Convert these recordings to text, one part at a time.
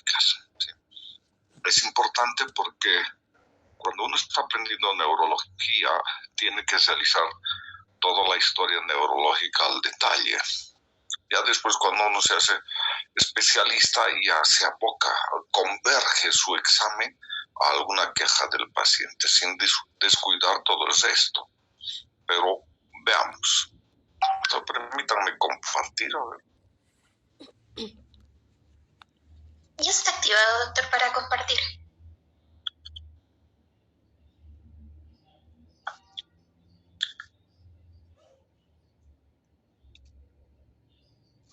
neurológicas. ¿Sí? Es importante porque cuando uno está aprendiendo neurología, tiene que realizar toda la historia neurológica al detalle. Ya después, cuando uno se hace especialista, ya se aboca, converge su examen a alguna queja del paciente, sin descuidar todo el resto. Pero veamos. Permítanme compartir. A ver. Ya está activado, doctor, para compartir.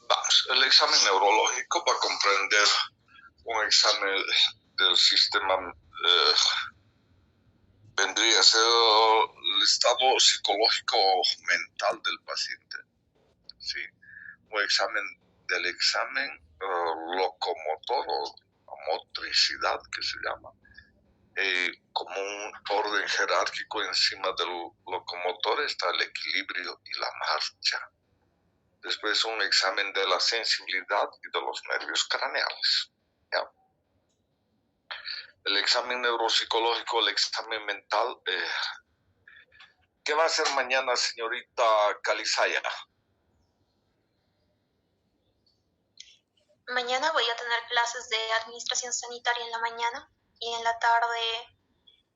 Vamos, el examen neurológico va a comprender un examen del sistema, vendría a ser el estado psicológico mental del paciente. ¿Sí? Un examen del examen locomotor o motricidad, que se llama, como un orden jerárquico. Encima del locomotor está el equilibrio y la marcha. Después un examen de la sensibilidad y de los nervios craneales. ¿Ya? El examen neuropsicológico, el examen mental. ¿Qué va a hacer mañana, señorita Calizaya? Mañana voy a tener clases de administración sanitaria en la mañana y en la tarde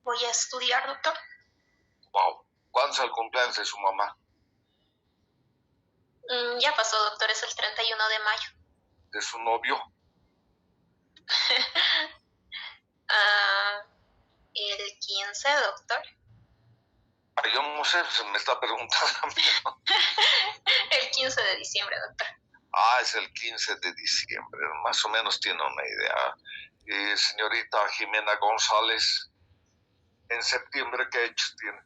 voy a estudiar, doctor. Wow. ¿Cuándo es el cumpleaños de su mamá? Ya pasó, doctor, es el 31 de mayo. ¿De su novio? El 15, doctor. Yo no sé, se me está preguntando a mí. El 15 de diciembre, doctor. Es el 15 de diciembre, más o menos tiene una idea. Señorita Jimena González, ¿en septiembre qué hechos tiene?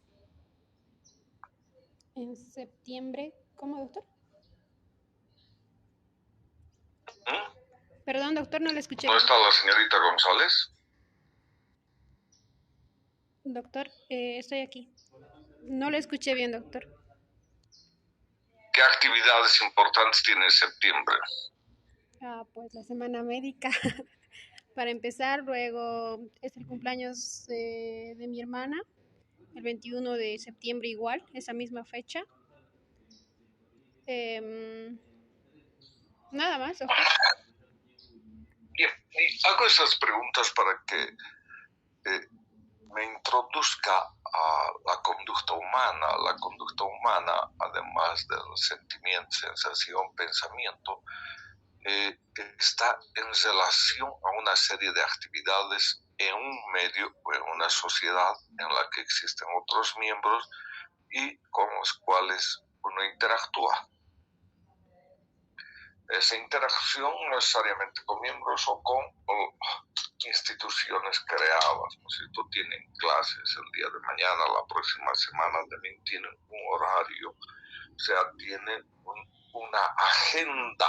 En septiembre, ¿cómo, doctor? Perdón, doctor, no le escuché. ¿No está la señorita González? Doctor, estoy aquí. No le escuché bien, doctor. ¿Qué actividades importantes tiene en septiembre? Pues la semana médica. Para empezar, luego es el cumpleaños de mi hermana, el 21 de septiembre igual, esa misma fecha. Nada más, doctor. Bien, y hago esas preguntas para que me introduzca a la conducta humana. La conducta humana, además del sentimiento, sensación, pensamiento, está en relación a una serie de actividades en un medio o en una sociedad en la que existen otros miembros y con los cuales uno interactúa. Esa interacción no necesariamente con miembros o con instituciones creadas, ¿no es cierto? Tienen clases el día de mañana, la próxima semana también tienen un horario, o sea, tienen una agenda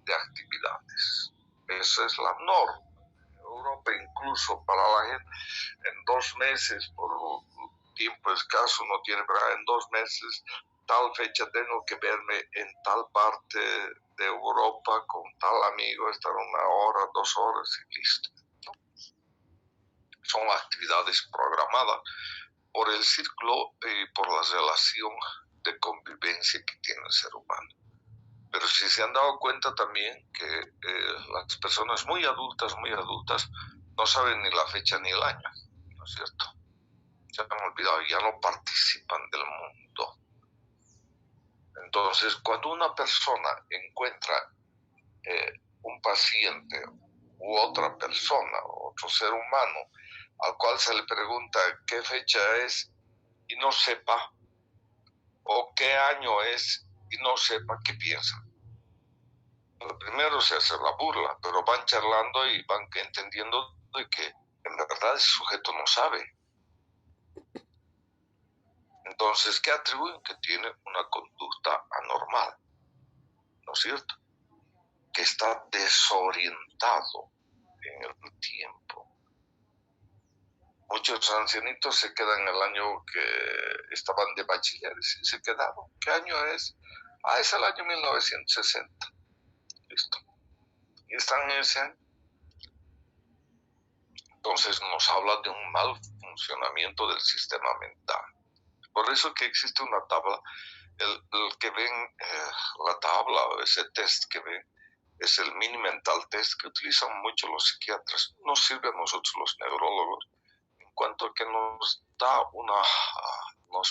de actividades. Esa es la norma. En Europa, incluso para la gente, en 2 meses, por tiempo escaso, no tiene, pero en 2 meses, tal fecha tengo que verme en tal parte de Europa con tal amigo, estar 1 hora, 2 horas y listo. ¿No? Son actividades programadas por el círculo y por la relación de convivencia que tiene el ser humano. Pero si se han dado cuenta también que las personas muy adultas, no saben ni la fecha ni el año, ¿no es cierto? Se han olvidado, ya no participan del mundo. Entonces, cuando una persona encuentra un paciente u otra persona, otro ser humano, al cual se le pregunta qué fecha es y no sepa, o qué año es y no sepa, ¿qué piensa? Lo primero se hace la burla, pero van charlando y van entendiendo de que en verdad ese sujeto no sabe. Entonces, ¿qué atribuyen? Que tiene una conducta anormal, ¿no es cierto? Que está desorientado en el tiempo. Muchos ancianitos se quedan el año que estaban de bachilleres y se quedaron. ¿Qué año es? Es el año 1960. Listo. Y están en ese año. Entonces nos habla de un mal funcionamiento del sistema mental. Por eso que existe una tabla, el que ven la tabla, ese test que ven, es el mini mental test que utilizan mucho los psiquiatras. Nos sirve a nosotros los neurólogos en cuanto a que nos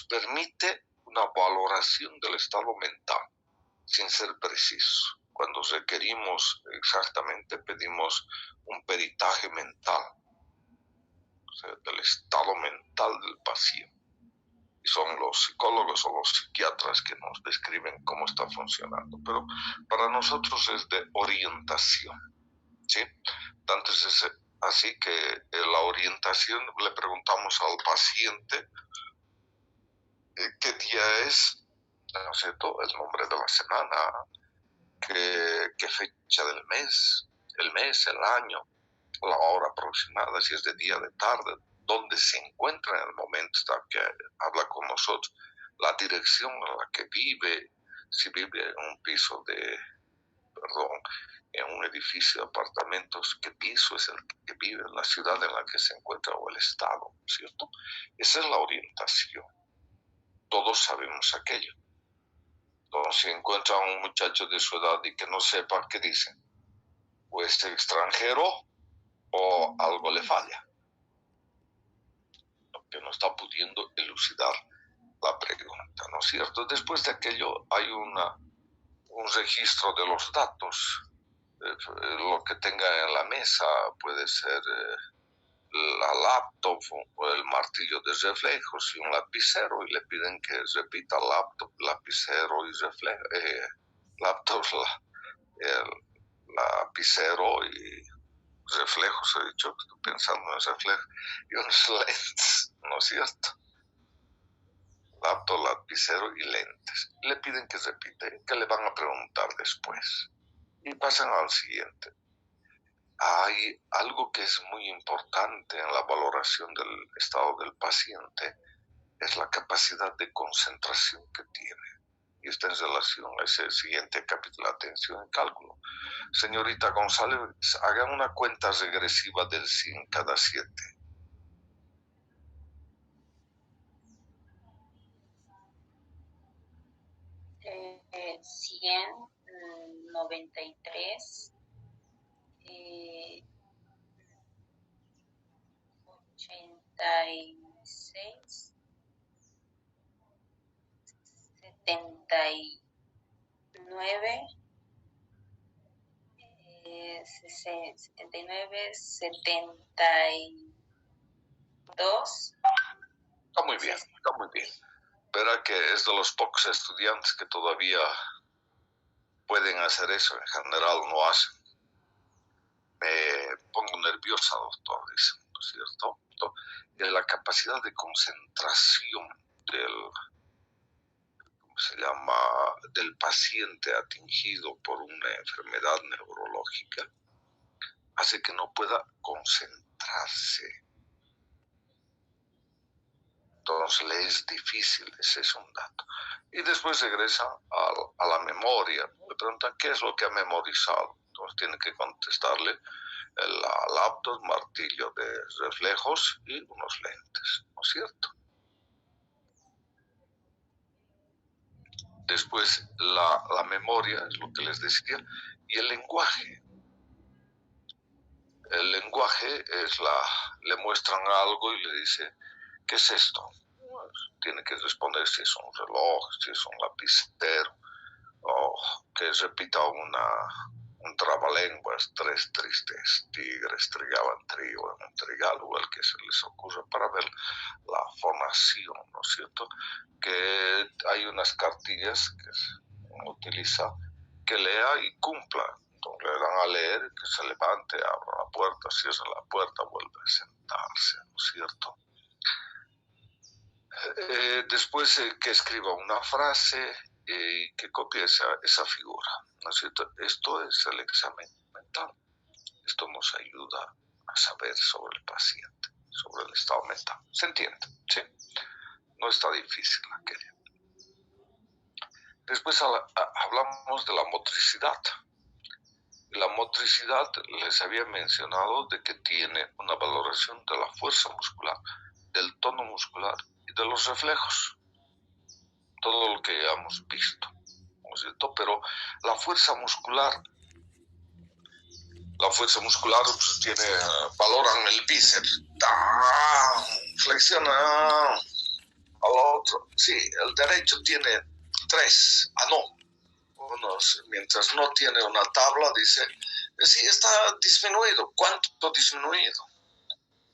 permite una valoración del estado mental sin ser preciso. Cuando requerimos exactamente, pedimos un peritaje mental, o sea, del estado mental del paciente. Y son los psicólogos o los psiquiatras que nos describen cómo está funcionando. Pero para nosotros es de orientación, ¿sí? Entonces es así que la orientación, le preguntamos al paciente qué día es, ¿no es cierto?, el nombre de la semana, qué fecha del mes, el año, la hora aproximada, si es de día, de tarde, dónde se encuentra en el momento que habla con nosotros, la dirección en la que vive, si vive en un piso en un edificio de apartamentos, qué piso es el que vive, la ciudad en la que se encuentra o el estado, ¿cierto? Esa es la orientación. Todos sabemos aquello. Entonces, si encuentra a un muchacho de su edad y que no sepa qué dice, o es extranjero o algo le falla, que no está pudiendo elucidar la pregunta, ¿no es cierto? Después de aquello hay un registro de los datos, lo que tenga en la mesa, puede ser la laptop o el martillo de reflejos y un lapicero, y le piden que repita laptop, lapicero y laptop, lapicero y reflejos, he dicho, estoy pensando en reflejos, y unos lentes, ¿no es cierto? Laptop, lapicero y lentes. Le piden que repite, que le van a preguntar después. Y pasan al siguiente. Hay algo que es muy importante en la valoración del estado del paciente, es la capacidad de concentración que tiene. Y está en relación a ese siguiente capítulo, atención en cálculo. Señorita González, hagan una cuenta regresiva del 100 cada 7. 100, 93, 86, 79, 79, 72. Está muy bien, está muy bien. Verá que es de los pocos estudiantes que todavía pueden hacer eso, en general no hacen. Me pongo nerviosa, doctor, dice, ¿no es cierto? De la capacidad de concentración del paciente atingido por una enfermedad neurológica hace que no pueda concentrarse. Entonces le es difícil, ese es un dato. Y después regresa a la memoria. Le preguntan qué es lo que ha memorizado. Entonces tiene que contestarle el laptop, martillo de reflejos y unos lentes, ¿no es cierto? Después la memoria, es lo que les decía, y el lenguaje. El lenguaje le muestran algo y le dice, ¿qué es esto? Pues, tiene que responder si es un reloj, si es un lapicero, o que repita un trabalenguas, 3 tristes tigres trigaban trigo en un trigal, o el que se les ocurra, para ver la fonación, ¿no es cierto? Que hay unas cartillas que uno utiliza, que lea y cumpla. Entonces le dan a leer, que se levante, abra la puerta, cierra la puerta, vuelve a sentarse, ¿no es cierto? Después que escriba una frase y que copie esa figura, ¿no es cierto? Esto es el examen mental. Esto nos ayuda a saber sobre el paciente, sobre el estado mental. ¿Se entiende? ¿Sí? No está difícil aquello. Después hablamos de la motricidad. La motricidad, les había mencionado de que tiene una valoración de la fuerza muscular, del tono muscular y de los reflejos. Todo lo que hemos visto, ¿no es cierto? Pero la fuerza muscular pues, tiene, valoran el bíceps, ¡tan! Flexiona al otro. Sí, el derecho tiene 3, no. Mientras no tiene una tabla, dice, sí, está disminuido. ¿Cuánto disminuido?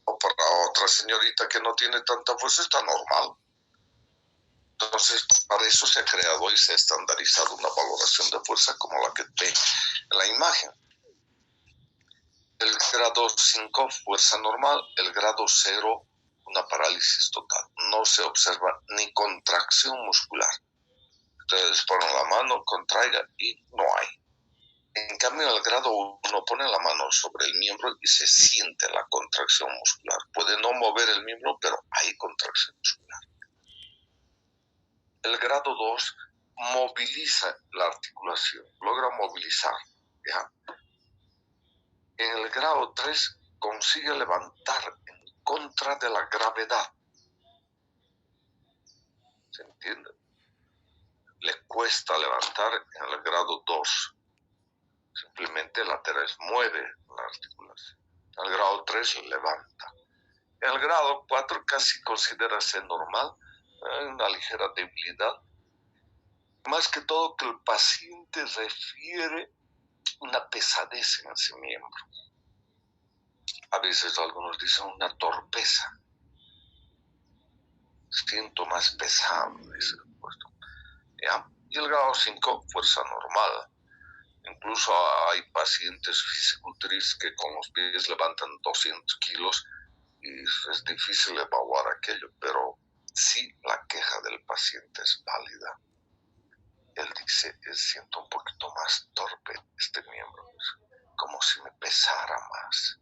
O para otra señorita que no tiene tanta fuerza, está normal. Entonces, para eso se ha creado y se ha estandarizado una valoración de fuerza como la que ve en la imagen. El grado 5, fuerza normal. El grado 0, una parálisis total. No se observa ni contracción muscular. Ustedes ponen la mano, contraiga y no hay. En cambio, el grado 1 pone la mano sobre el miembro y se siente la contracción muscular. Puede no mover el miembro, pero hay contracción muscular. El grado 2 moviliza la articulación, logra movilizar. ¿Ya? En el grado 3 consigue levantar en contra de la gravedad. ¿Se entiende? Le cuesta levantar en el grado 2. Simplemente la teres mueve la articulación. En el grado 3 levanta. En el grado 4 casi considera ser normal, una ligera debilidad. Más que todo que el paciente refiere una pesadez en ese miembro. A veces algunos dicen una torpeza. Siento más pesado, dice el puesto. ¿Ya? Y el grado 5, fuerza normal. Incluso hay pacientes fisiculturistas que con los pies levantan 200 kilos y es difícil evaluar aquello, pero sí la queja del paciente es válida. Él dice, siento un poquito más torpe este miembro, como si me pesara más.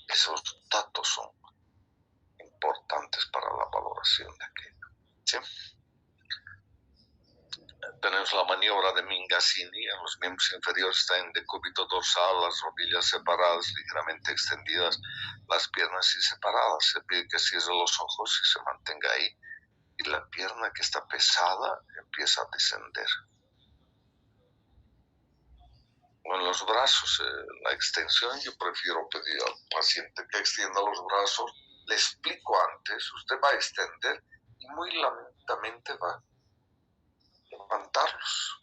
Esos datos son importantes para la valoración de aquello. ¿Sí? Tenemos la maniobra de Mingazzini. En los miembros inferiores está en decúbito dorsal, las rodillas separadas, ligeramente extendidas, las piernas sí separadas. Se pide que cierre los ojos y se mantenga ahí. Y la pierna que está pesada empieza a descender. En los brazos, la extensión, yo prefiero pedir al paciente que extienda los brazos. Le explico antes, usted va a extender y muy lentamente va a levantarlos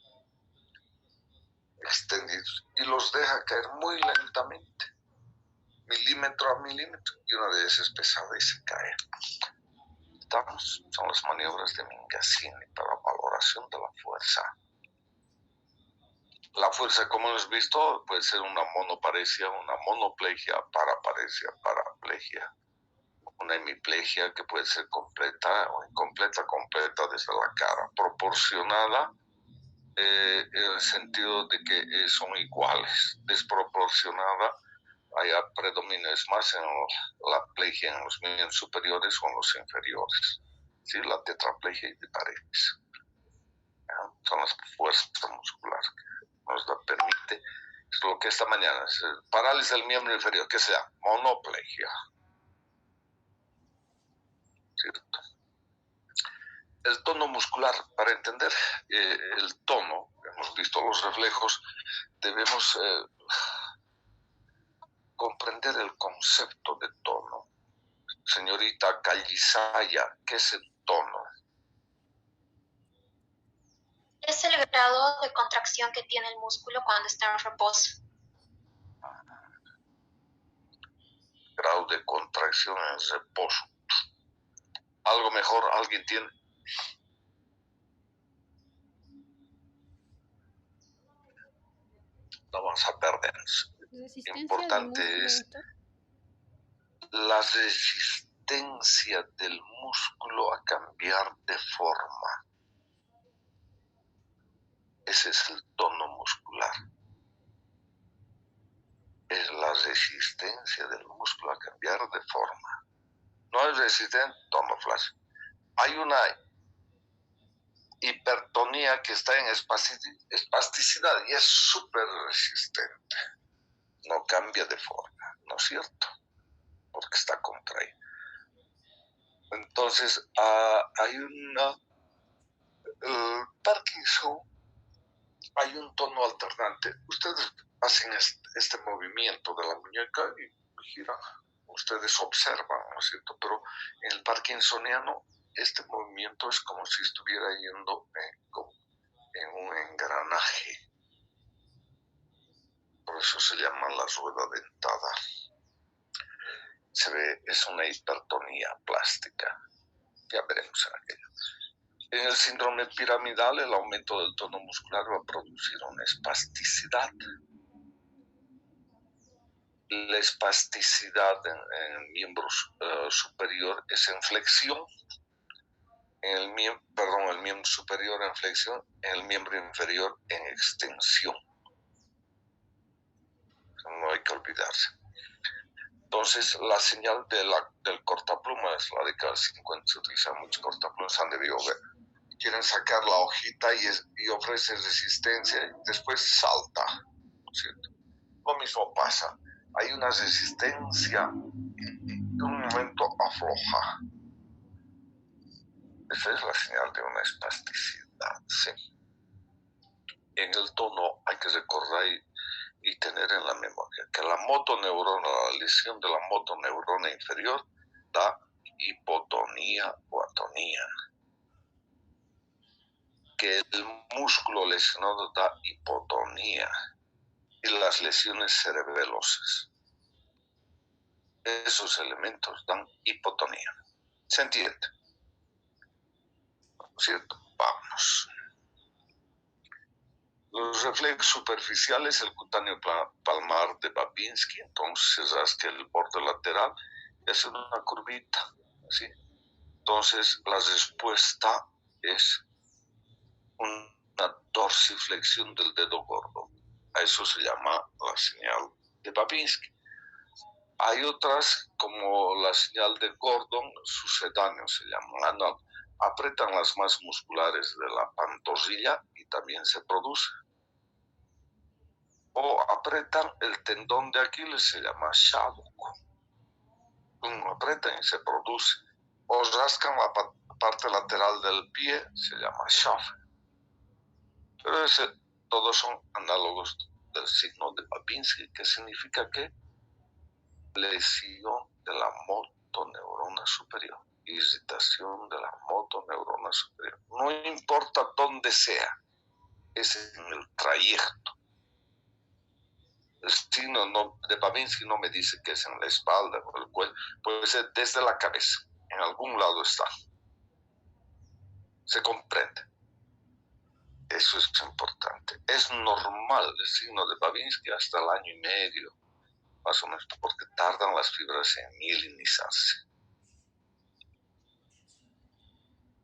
extendidos y los deja caer muy lentamente, milímetro a milímetro, y una vez es pesada y se cae. Son las maniobras de Mingazzini para valoración de la fuerza. La fuerza, como hemos visto, puede ser una monoparesia, una monoplegia, paraparesia, paraplegia, una hemiplegia que puede ser completa o incompleta, completa desde la cara, proporcionada en el sentido de que son iguales, desproporcionada, haya predominos más en la plegia en los miembros superiores o en los inferiores. ¿Sí? La tetraplegia y biparesia. Son las fuerzas musculares que nos la permite. Es lo que esta mañana es parálisis del miembro inferior, que sea monoplegia. ¿Cierto? El tono muscular, para entender el tono, hemos visto los reflejos, debemos comprender el concepto de tono. Señorita Callisaya, ¿qué es el tono? Es el grado de contracción que tiene el músculo cuando está en reposo. Grado de contracción en reposo. ¿Algo mejor alguien tiene? No vamos a perdernos. Importante es la resistencia del músculo a cambiar de forma. Ese es el tono muscular. Es la resistencia del músculo a cambiar de forma. No es resistente, tono flash. Hay una hipertonía que está en espasticidad y es súper resistente. no cambia de forma, ¿no es cierto? Porque está contraído. Entonces, hay el Parkinson, hay un tono alternante. Ustedes hacen este movimiento de la muñeca y giran. Ustedes observan, ¿no es cierto? Pero en el parkinsoniano, este movimiento es como si estuviera yendo en un engranaje. Por eso se llama la rueda dentada. Se ve, es una hipertonía plástica. Ya veremos en aquello. En el síndrome piramidal, el aumento del tono muscular va a producir una espasticidad. La espasticidad en el miembro superior es en flexión. El miembro superior en flexión, en el miembro inferior en extensión. No hay que olvidarse. Entonces, la señal del cortapluma es la década del 50, se utiliza mucho cortapluma, han debido ver. Quieren sacar la hojita y ofrece resistencia y después salta, ¿no es cierto? Lo mismo pasa, hay una resistencia y en un momento afloja. Esa es la señal de una espasticidad, ¿sí? En el tono hay que recordar y tener en la memoria que la motoneurona, la lesión de la motoneurona inferior da hipotonía o atonía. Que el músculo lesionado da hipotonía y las lesiones cerebelosas. Esos elementos dan hipotonía. ¿Se entiende? ¿Cierto? Vamos. Los reflejos superficiales, el cutáneo palmar de Babinski, entonces se rasca el borde lateral y hace una curvita, ¿sí? Entonces la respuesta es una dorsiflexión del dedo gordo. A eso se llama la señal de Babinski. Hay otras, como la señal de Gordon, sucedáneo se llaman. Apretan las más musculares de la pantorrilla y también se produce. O apretan el tendón de Aquiles, se llama Shavuk. Apretan y se produce. O rascan la parte lateral del pie, se llama Shav. Pero todos son análogos del signo de Babinski, que significa que lesión de la motoneurona superior, irritación de la motoneurona superior. No importa dónde sea, es en el trayecto. El signo de Babinski no me dice que es en la espalda o el cuello, puede ser desde la cabeza, en algún lado está. Se comprende. Eso es importante. Es normal el signo de Babinski hasta el año y medio, más o menos, porque tardan las fibras en mielinizarse.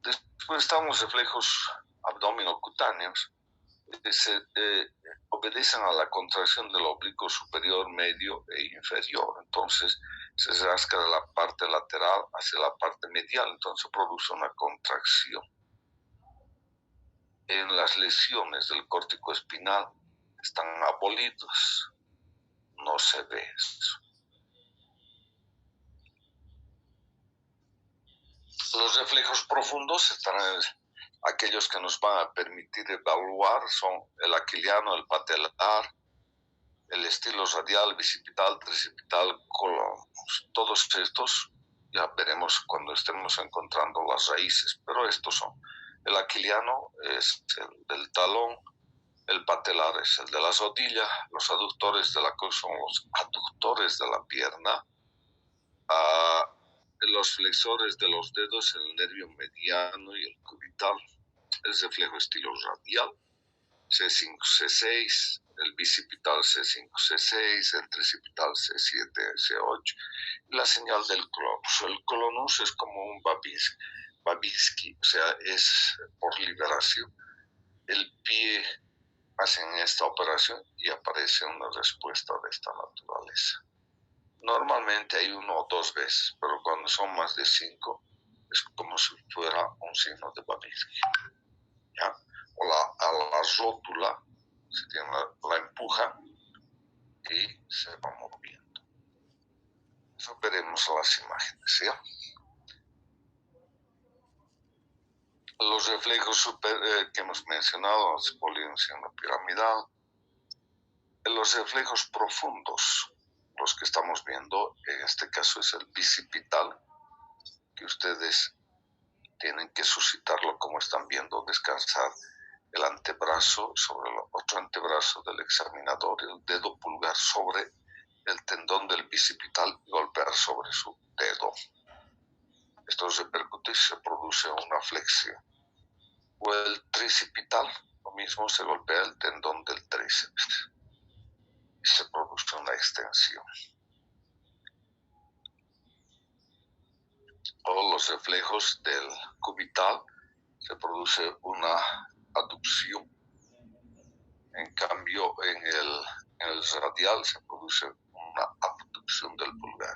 Después están los reflejos abdominocutáneos, que obedecen a la contracción del oblicuo superior, medio e inferior. Entonces se rasca de la parte lateral hacia la parte medial, entonces produce una contracción. En las lesiones del córtico espinal están abolidos, no se ve eso. Los reflejos profundos están aquellos que nos van a permitir evaluar, son el aquiliano, el patelar, el estilo radial, bicipital, tricipital, todos estos ya veremos cuando estemos encontrando las raíces, pero estos son. El aquiliano es el del talón, el patelar es el de la rodilla, los aductores de la cruz son los aductores de la pierna, los flexores de los dedos, el nervio mediano y el cubital, el reflejo estilo radial, C5, C6, el bicipital C5, C6, el tricipital C7, C8, y la señal del clonus. El clonus es como un Babinski, o sea, es por liberación. El pie hacen esta operación y aparece una respuesta de esta naturaleza. Normalmente hay 1 o 2 veces, pero cuando son más de 5 es como si fuera un signo de Babinski. ¿Ya? O a la rótula, si tiene la empuja y se va moviendo. Eso veremos las imágenes, ¿sí? Los reflejos que hemos mencionado, las polinización piramidal, los reflejos profundos, los que estamos viendo, en este caso es el bicipital, que ustedes tienen que suscitarlo como están viendo, descansar el antebrazo sobre el otro antebrazo del examinador, el dedo pulgar sobre el tendón del bicipital y golpear sobre su dedo. Esto repercute y se produce una flexión. O el tricipital, lo mismo, se golpea el tendón del tríceps y se produce una extensión. O los reflejos del cubital, se produce una aducción. En cambio, en el radial se produce una abducción del pulgar.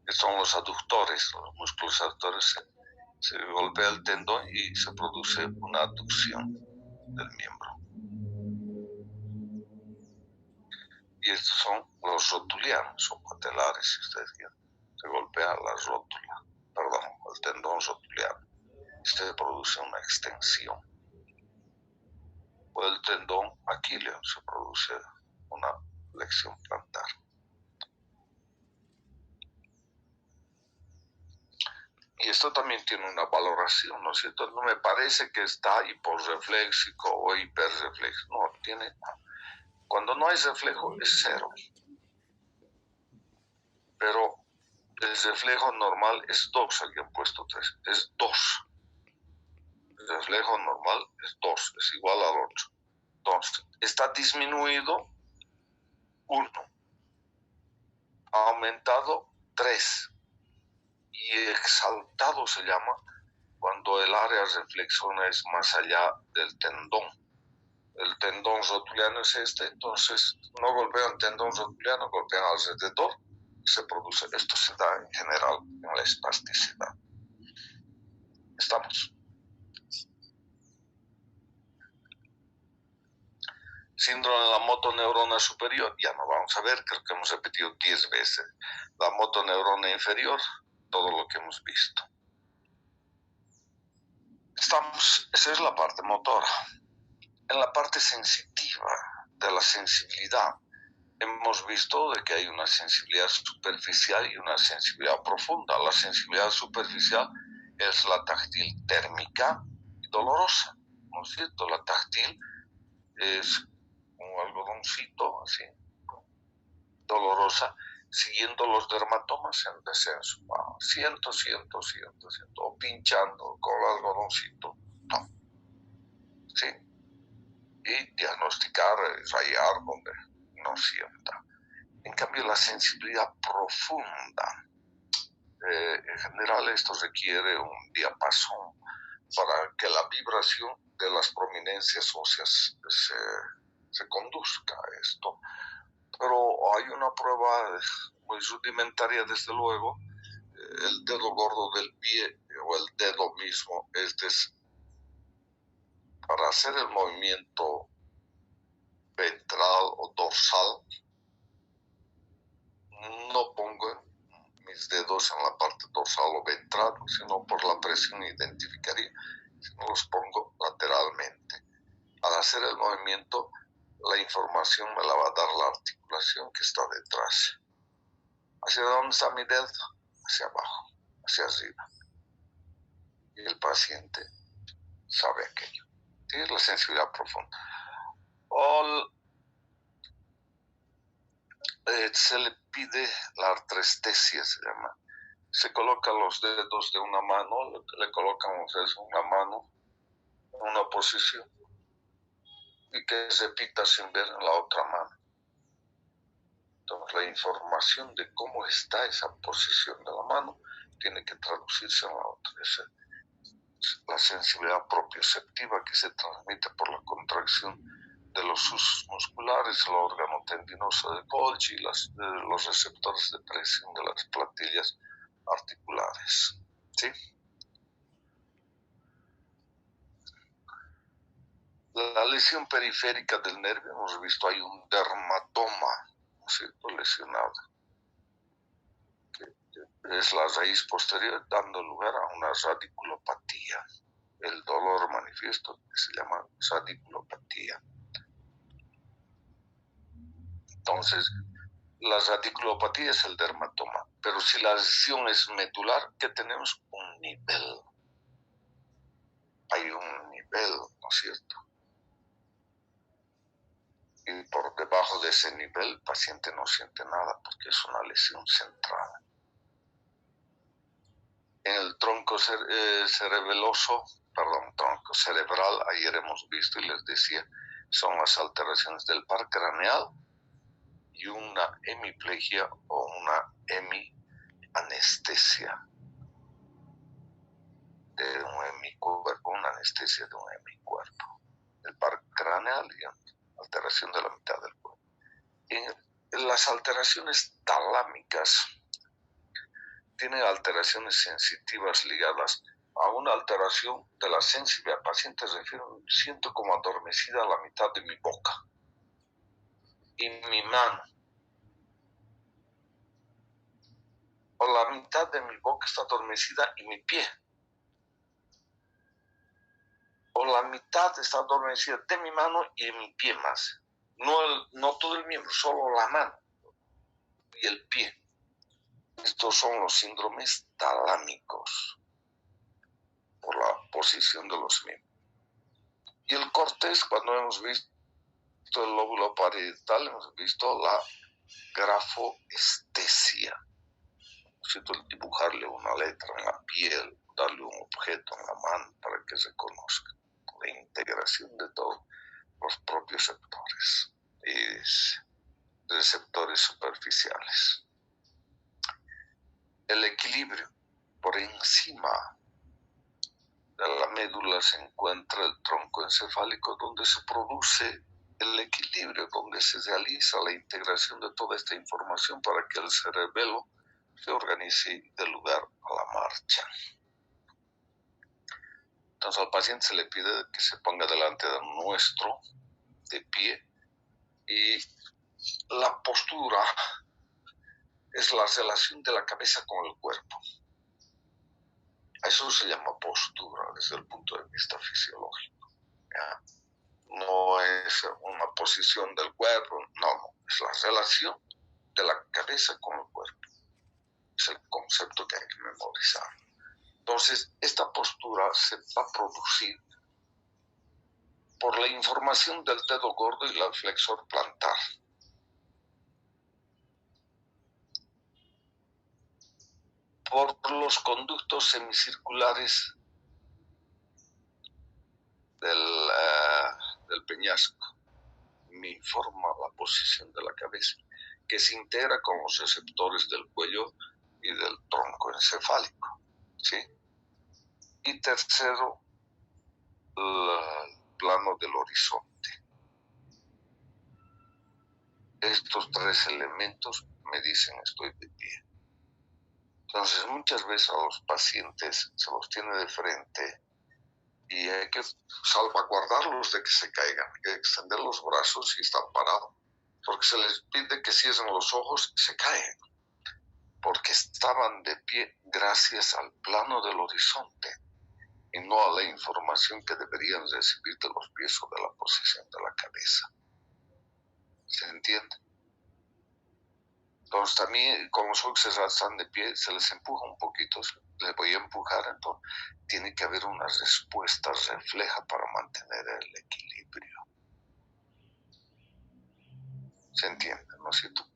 Son los aductores, los músculos aductores, se golpea el tendón y se produce una aducción del miembro. Y estos son los rotulianos o patelares, si ustedes quieren. Se golpea la rótula, el tendón rotuliano, y se produce una extensión. O el tendón aquileo, se produce una flexión plantar. Y esto también tiene una valoración, ¿no es cierto? No me parece que está hiporrefléxico o hiperrefléxico. No, tiene. Cuando no hay reflejo es 0. Pero el reflejo normal es 2, aquí han puesto 3, es 2. El reflejo normal es 2, es igual al 8. Entonces, está disminuido 1, aumentado 3. Y exaltado se llama cuando el área reflexiona es más allá del tendón. El tendón rotuliano es este, entonces no golpean tendón rotuliano, golpean alrededor, se produce, esto se da en general en la espasticidad. ¿Estamos? Síndrome de la motoneurona superior, ya no vamos a ver, creo que hemos repetido 10 veces. La motoneurona inferior, todo lo que hemos visto. Esa es la parte motora. En la parte sensitiva, de la sensibilidad, hemos visto de que hay una sensibilidad superficial y una sensibilidad profunda. La sensibilidad superficial es la táctil térmica y dolorosa, ¿no es cierto? La táctil es un algodoncito, así, dolorosa, siguiendo los dermatomas en descenso. Siento, o pinchando con el algodoncito. No. ¿Sí? Y diagnosticar, rayar donde no sienta. En cambio, la sensibilidad profunda, en general esto requiere un diapasón para que la vibración de las prominencias óseas se conduzca a esto. Pero hay una prueba muy rudimentaria, desde luego. El dedo gordo del pie o el dedo mismo, para hacer el movimiento ventral o dorsal, no pongo mis dedos en la parte dorsal o ventral, sino por la presión identificaría, sino los pongo lateralmente. Al hacer el movimiento, la información me la va a dar la articulación que está detrás. ¿Hacia dónde está mi dedo? Hacia abajo, hacia arriba. Y el paciente sabe aquello. ¿Sí? Es la sensibilidad profunda. Se le pide la artrestesia, se llama. Se colocan los dedos de una mano, le colocan ustedes una mano en una posición y que se repita sin ver en la otra mano. Entonces, la información de cómo está esa posición de la mano tiene que traducirse en la otra. Esa es la sensibilidad propioceptiva que se transmite por la contracción de los usos musculares, el órgano tendinoso de Golgi y los receptores de presión de las plantillas articulares. ¿Sí? La lesión periférica del nervio, hemos visto, hay un dermatoma, ¿no es cierto?, lesionado, que es la raíz posterior, dando lugar a una radiculopatía. El dolor manifiesto que se llama radiculopatía. Entonces, la radiculopatía es el dermatoma, pero si la lesión es medular, ¿qué tenemos? Un nivel. Hay un nivel, ¿no es cierto? Y por debajo de ese nivel el paciente no siente nada porque es una lesión central. En el tronco tronco cerebral, ayer hemos visto y les decía, son las alteraciones del par craneal y una hemiplegia o una hemianestesia de un hemicuerpo, una anestesia de un hemicuerpo. El par craneal y alteración de la mitad del cuerpo. En las alteraciones talámicas tienen alteraciones sensitivas ligadas a una alteración de la sensibilidad. Pacientes refieren, siento como adormecida la mitad de mi boca y mi mano, o la mitad de mi boca está adormecida y mi pie, o la mitad está adormecida de mi mano y mi pie más. No todo el miembro, solo la mano y el pie. Estos son los síndromes talámicos por la posición de los miembros. Y el cortés, cuando hemos visto el lóbulo parietal, hemos visto la grafoestesia. ¿Cierto? El dibujarle una letra en la piel, darle un objeto en la mano para que se conozca. La integración de todos los propios receptores y receptores superficiales. El equilibrio. Por encima de la médula se encuentra el tronco encefálico, donde se produce el equilibrio, donde se realiza la integración de toda esta información para que el cerebelo se organice y dé lugar a la marcha. Entonces al paciente se le pide que se ponga delante de nuestro, de pie, y la postura es la relación de la cabeza con el cuerpo. Eso se llama postura desde el punto de vista fisiológico. ¿Ya? No es una posición del cuerpo, no, es la relación de la cabeza con el cuerpo. Es el concepto que hay que memorizar. Entonces, esta postura se va a producir por la información del dedo gordo y el flexor plantar. Por los conductos semicirculares del peñasco. Me informa la posición de la cabeza, que se integra con los receptores del cuello y del tronco encefálico. ¿Sí? Y tercero, el plano del horizonte. Estos tres elementos me dicen estoy de pie. Entonces muchas veces a los pacientes se los tiene de frente y hay que salvaguardarlos de que se caigan, hay que extender los brazos y están parados, porque se les pide que cierren los ojos y se caen, porque estaban de pie gracias al plano del horizonte y no a la información que deberían recibir de los pies o de la posición de la cabeza. ¿Se entiende? Entonces también con los ojos cerrados están de pie, se les empuja un poquito, les voy a empujar, entonces tiene que haber una respuesta refleja para mantener el equilibrio. ¿Se entiende? ¿No es cierto?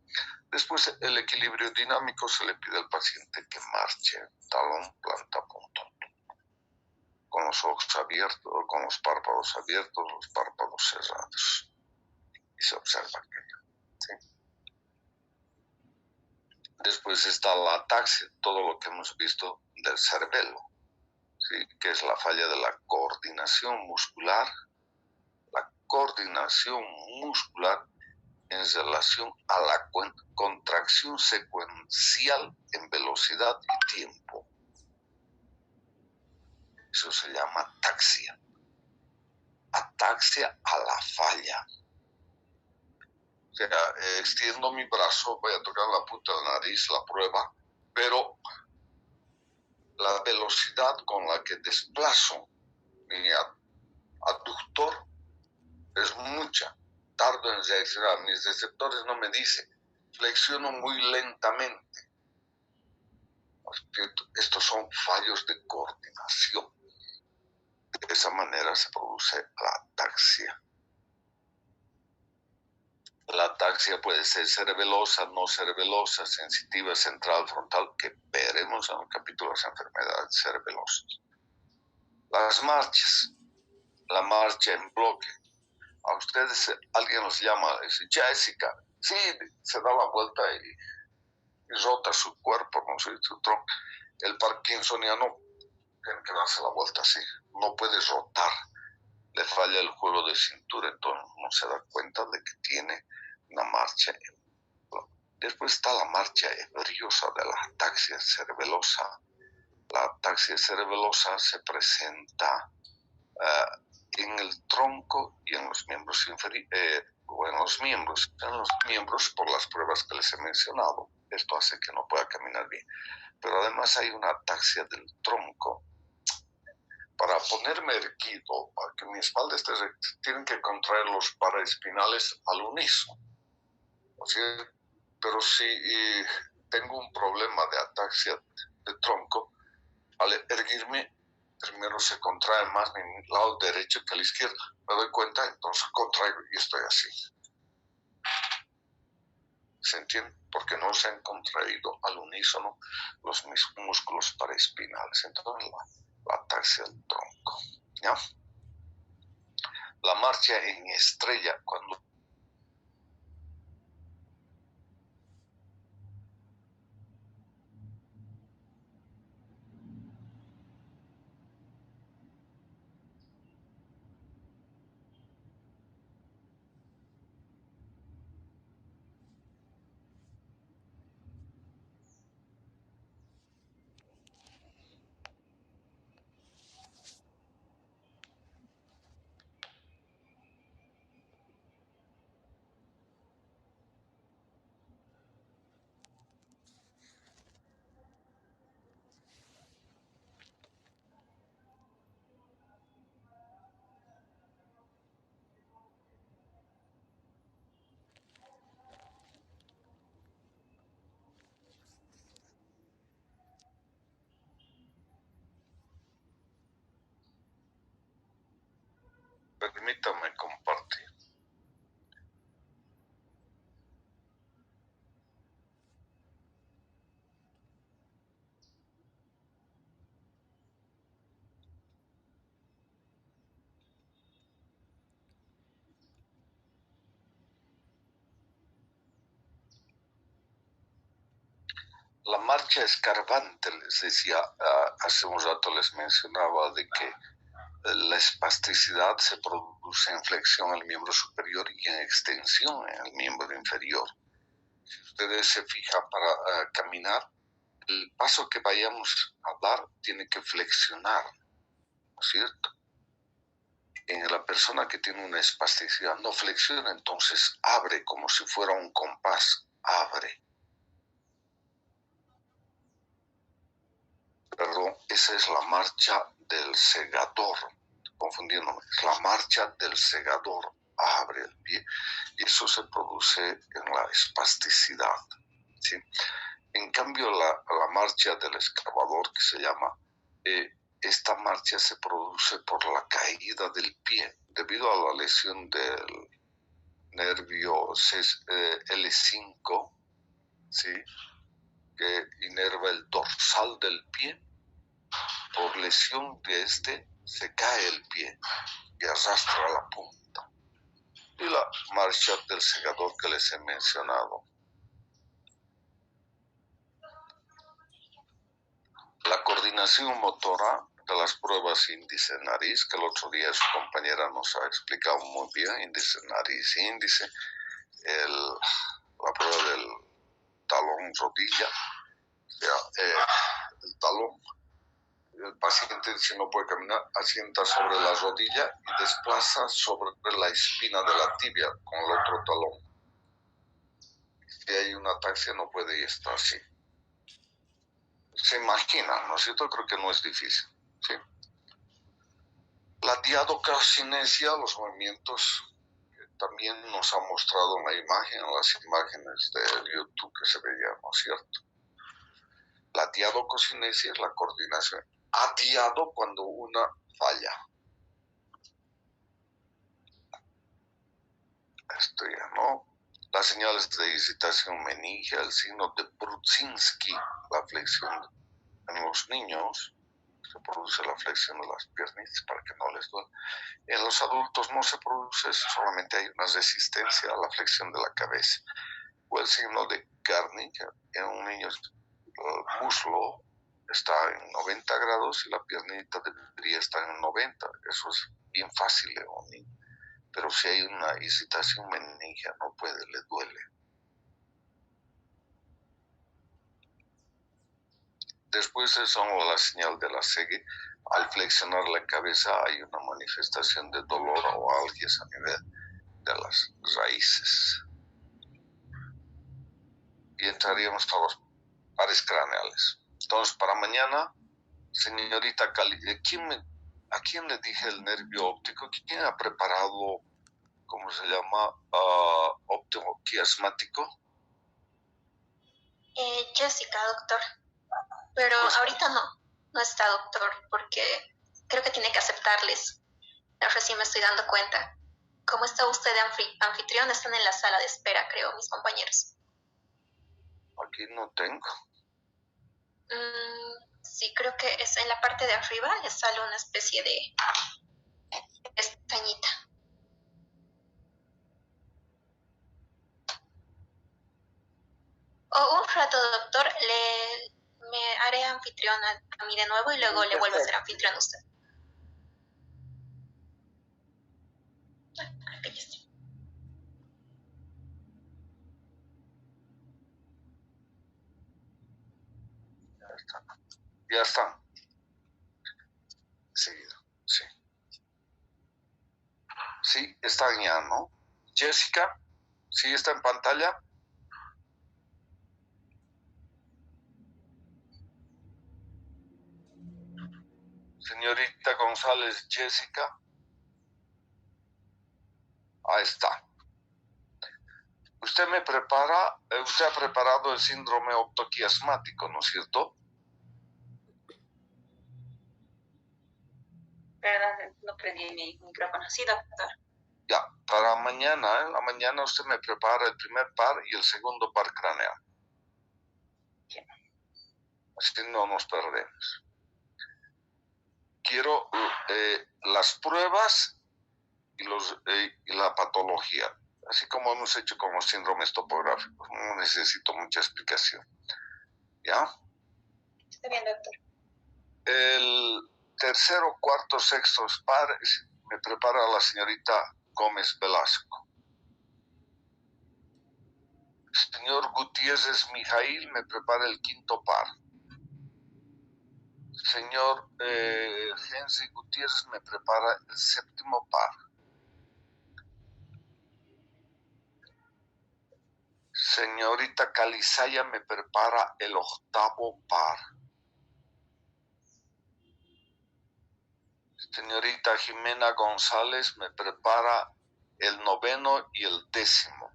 Después el equilibrio dinámico se le pide al paciente que marche talón, planta, punto, con los ojos abiertos, con los párpados abiertos, los párpados cerrados. Y se observa aquello. ¿Sí? Después está la ataxia, todo lo que hemos visto del cerebelo, ¿sí? Que es la falla de la coordinación muscular. La coordinación muscular en relación a la contracción secuencial en velocidad y tiempo. Eso se llama ataxia. ataxia a la falla. O sea, extiendo mi brazo, voy a tocar la punta de la nariz, la prueba, pero la velocidad con la que desplazo mi aductor es mucha. Tardo en reaccionar, mis receptores no me dicen, flexiono muy lentamente. Estos son fallos de coordinación. De esa manera se produce la ataxia. La ataxia puede ser cerebelosa, no cerebelosa, sensitiva, central, frontal, que veremos en el capítulo de las enfermedades cerebelosas. Las marchas, la marcha en bloque. A ustedes alguien los llama, dice, Jessica, sí, se da la vuelta y rota su cuerpo, no sé, su tronco. El parkinsoniano tiene que darse la vuelta así, no puede rotar, le falla el juego de cintura, entonces no se da cuenta de que tiene una marcha. Después está la marcha ebriosa de la ataxia cerebelosa. La ataxia cerebelosa se presenta en el tronco y en los miembros inferiores, o en los miembros por las pruebas que les he mencionado. Esto hace que no pueda caminar bien. Pero además hay una ataxia del tronco. Para ponerme erguido, para que mi espalda esté recta, tienen que contraer los paraespinales al unísono. ¿Sí? Pero si tengo un problema de ataxia de tronco, al erguirme, primero se contrae más mi lado derecho que el izquierdo. Me doy cuenta, entonces contraigo y estoy así. ¿Se entiende? Porque no se han contraído al unísono los músculos paraespinales. Entonces la ataxia del tronco. ¿Ya? La marcha en estrella, cuando permítame compartir. La marcha escarbante, les decía, hace un rato les mencionaba de que la espasticidad se produce en flexión en el miembro superior y en extensión en el miembro inferior. Si ustedes se fijan para caminar, el paso que vayamos a dar tiene que flexionar, ¿no es cierto? En la persona que tiene una espasticidad no flexiona, entonces abre como si fuera un compás, abre. Perdón, esa es la marcha del segador, confundiéndome, es la marcha del segador, abre el pie, y eso se produce en la espasticidad, ¿sí? En cambio, la marcha del excavador, que se llama, esta marcha se produce por la caída del pie, debido a la lesión del nervio L5, ¿sí? Que inerva el dorsal del pie. Por lesión de este se cae el pie y arrastra la punta. Y la marcha del segador que les he mencionado. La coordinación motora de las pruebas índice nariz, que el otro día su compañera nos ha explicado muy bien, índice nariz, índice, la prueba del talón rodilla, el talón, el paciente, si no puede caminar, asienta sobre la rodilla y desplaza sobre la espina de la tibia con el otro talón. Si hay una ataxia, no puede estar así. Se imagina, ¿no es cierto? Creo que no es difícil, ¿sí? La diadococinesia, los movimientos que también nos ha mostrado en la imagen, en las imágenes de YouTube que se veían, ¿no es cierto? La diadococinesia es la coordinación. Adiado cuando una falla. Esto ya, ¿no? Las señales de excitación meningia, el signo de Brudzinski, la flexión en los niños, se produce la flexión de las piernitas para que no les duele. En los adultos no se produce, solamente hay una resistencia a la flexión de la cabeza. O el signo de Garnier, en un niño el muslo está en 90 grados y la piernita debería estar en 90. Eso es bien fácil en un niño. Pero si hay una excitación meningia, no puede, le duele. Después son la señal de la cegue. Al flexionar la cabeza hay una manifestación de dolor o algias a nivel de las raíces. Y entraríamos a los pares craneales. Entonces, para mañana, señorita Cali, ¿a quién le dije el nervio óptico? ¿Quién ha preparado, cómo se llama, óptimo quiasmático? Jessica, doctor. Pero Pues, ahorita no está, doctor, porque creo que tiene que aceptarles. Recién me estoy dando cuenta. ¿Cómo está usted de anfitrión? Están en la sala de espera, creo, mis compañeros. aquí no tengo. Sí, creo que es en la parte de arriba, le sale una especie de pestañita. Un rato, doctor, me haré anfitrión a mí de nuevo y luego le vuelvo a ser anfitrión a usted. Creo que ya está. Ya está. Seguido, sí. Sí, están ya, ¿no? Jessica, ¿sí está en pantalla? Señorita González, Jessica. Ahí está. Usted ha preparado el síndrome optoquiasmático, ¿no es cierto? Perdón, no prendí mi micrófono. Sí, doctor. Ya, para mañana, en la mañana usted me prepara el primer par y el segundo par craneal. Así no nos perdemos. Quiero las pruebas y la patología, así como hemos hecho con los síndromes topográficos. No necesito mucha explicación. ¿Ya? Está bien, doctor. El tercero, cuarto, sexto par me prepara la señorita Gómez Velasco. Señor Gutiérrez Mijail me prepara el quinto par. Señor Henry Gutiérrez me prepara el séptimo par. Señorita Calizaya me prepara el octavo par. Señorita Jimena González me prepara el noveno y el décimo.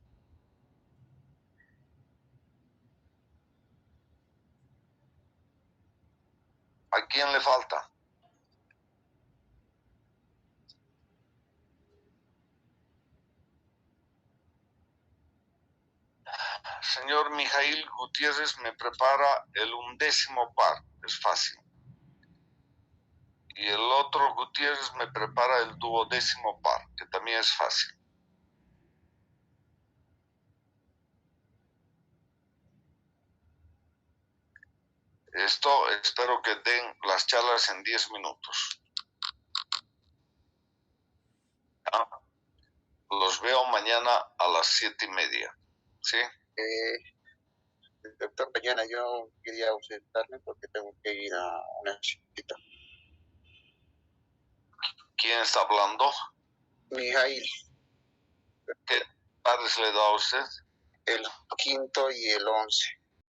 ¿A quién le falta? Señor Mijail Gutiérrez me prepara el undécimo par, es fácil. Y el otro Gutiérrez me prepara el duodécimo par, que también es fácil. Esto espero que den las charlas en 10 minutos. ¿Ah? Los veo mañana a las 7:30. ¿Sí? Doctor, mañana yo quería ausentarme porque tengo que ir a una cita. ¿Quién está hablando? Mijail, ¿Qué padres le da a usted? el 5 y el 11.